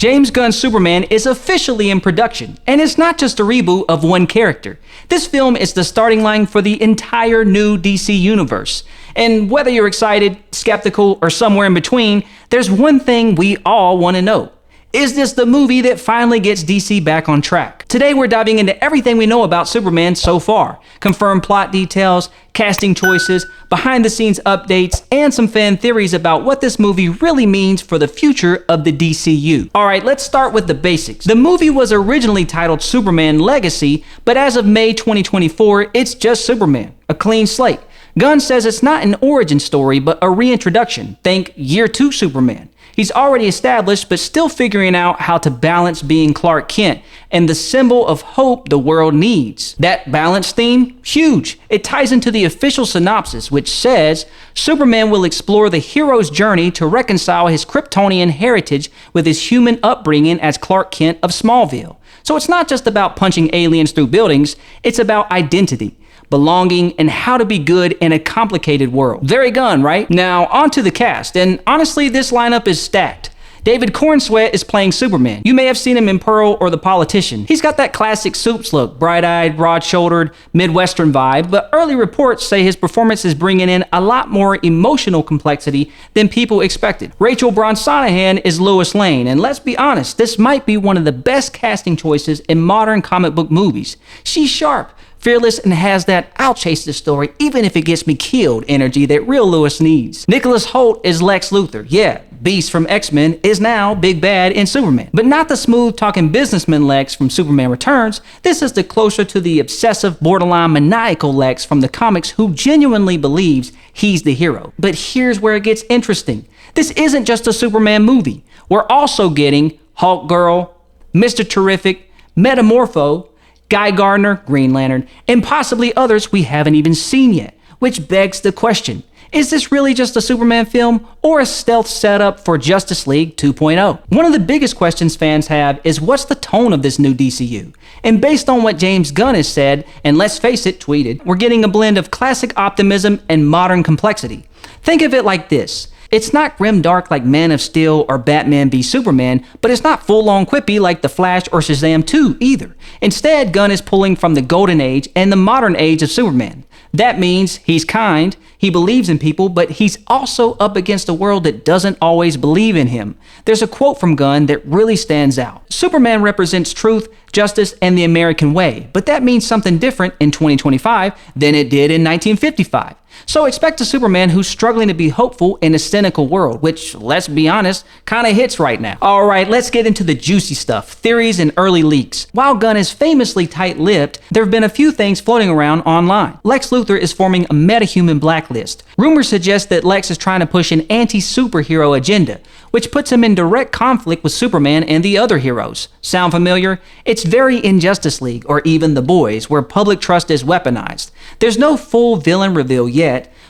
James Gunn's Superman is officially in production, and it's not just a reboot of one character. This film is the starting line for the entire new DC universe. And whether you're excited, skeptical, or somewhere in between, there's one thing we all want to know. Is this the movie that finally gets DC back on track? Today we're diving into everything we know about Superman so far. Confirmed plot details, casting choices, behind the scenes updates, and some fan theories about what this movie really means for the future of the DCU. Alright, let's start with the basics. The movie was originally titled Superman Legacy, but as of May 2024, it's just Superman, a clean slate. Gunn says it's not an origin story, but a reintroduction. Think Year 2 Superman. He's already established, but still figuring out how to balance being Clark Kent and the symbol of hope the world needs. That balance theme? Huge. It ties into the official synopsis, which says, Superman will explore the hero's journey to reconcile his Kryptonian heritage with his human upbringing as Clark Kent of Smallville. So it's not just about punching aliens through buildings, it's about identity, belonging, and how to be good in a complicated world. Very Gunn, right? Now, on to the cast, and honestly, this lineup is stacked. David Corenswet is playing Superman. You may have seen him in Pearl or The Politician. He's got that classic Supes look, bright-eyed, broad-shouldered, Midwestern vibe, but early reports say his performance is bringing in a lot more emotional complexity than people expected. Rachel Brosnahan is Lois Lane, and let's be honest, this might be one of the best casting choices in modern comic book movies. She's sharp, fearless, and has that I'll chase this story even if it gets me killed energy that real Lois needs. Nicholas Hoult is Lex Luthor. Yeah, Beast from X-Men is now Big Bad in Superman. But not the smooth-talking businessman Lex from Superman Returns. This is the closer to the obsessive, borderline maniacal Lex from the comics who genuinely believes he's the hero. But here's where it gets interesting. This isn't just a Superman movie. We're also getting Hulk Girl, Mr. Terrific, Metamorpho, Guy Gardner, Green Lantern, and possibly others we haven't even seen yet, which begs the question, is this really just a Superman film or a stealth setup for Justice League 2.0? One of the biggest questions fans have is what's the tone of this new DCU? And based on what James Gunn has said, and let's face it, tweeted, we're getting a blend of classic optimism and modern complexity. Think of it like this. It's not grimdark like Man of Steel or Batman v Superman, but it's not full-on quippy like The Flash or Shazam 2 either. Instead, Gunn is pulling from the golden age and the modern age of Superman. That means he's kind, he believes in people, but he's also up against a world that doesn't always believe in him. There's a quote from Gunn that really stands out. Superman represents truth, justice, and the American way, but that means something different in 2025 than it did in 1955. So expect a Superman who's struggling to be hopeful in a cynical world, which, let's be honest, kind of hits right now. Alright, let's get into the juicy stuff, theories and early leaks. While Gunn is famously tight-lipped, there have been a few things floating around online. Lex Luthor is forming a metahuman blacklist. Rumors suggest that Lex is trying to push an anti-superhero agenda, which puts him in direct conflict with Superman and the other heroes. Sound familiar? It's very in Justice League, or even The Boys, where public trust is weaponized. There's no full villain reveal yet.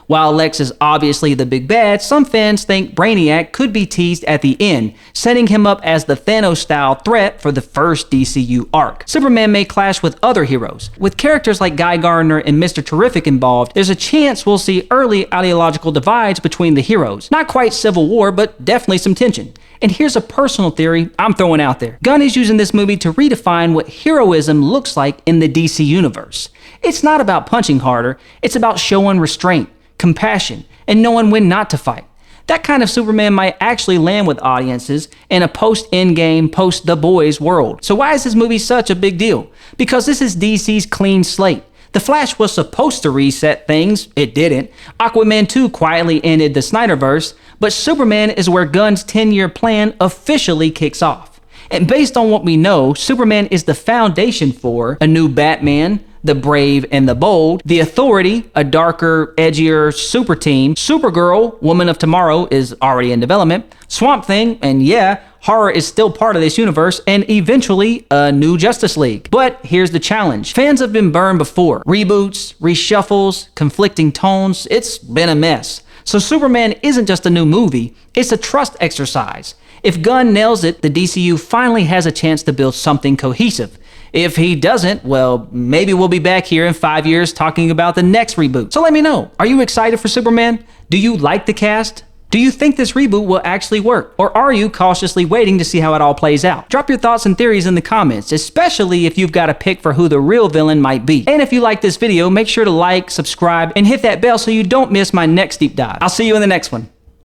While Lex is obviously the big bad, some fans think Brainiac could be teased at the end, setting him up as the Thanos-style threat for the first DCU arc. Superman may clash with other heroes. With characters like Guy Gardner and Mr. Terrific involved, there's a chance we'll see early ideological divides between the heroes. Not quite civil war, but definitely some tension. And here's a personal theory I'm throwing out there. Gunn is using this movie to redefine what heroism looks like in the DC universe. It's not about punching harder, it's about showing restraint, compassion, and knowing when not to fight. That kind of Superman might actually land with audiences in a post-Endgame, post-The Boys world. So why is this movie such a big deal? Because this is DC's clean slate. The Flash was supposed to reset things, it didn't. Aquaman 2 quietly ended the Snyderverse, but Superman is where Gunn's 10-year plan officially kicks off. And based on what we know, Superman is the foundation for a new Batman, the brave and the bold, the Authority, a darker, edgier super team, Supergirl, Woman of Tomorrow is already in development, Swamp Thing, and yeah, horror is still part of this universe, and eventually a new Justice League. But here's the challenge. Fans have been burned before. Reboots, reshuffles, conflicting tones, it's been a mess. So Superman isn't just a new movie, it's a trust exercise. If Gunn nails it, the DCU finally has a chance to build something cohesive. If he doesn't, well, maybe we'll be back here in 5 years talking about the next reboot. So let me know, are you excited for Superman? Do you like the cast? Do you think this reboot will actually work? Or are you cautiously waiting to see how it all plays out? Drop your thoughts and theories in the comments, especially if you've got a pick for who the real villain might be. And if you like this video, make sure to like, subscribe, and hit that bell so you don't miss my next deep dive. I'll see you in the next one.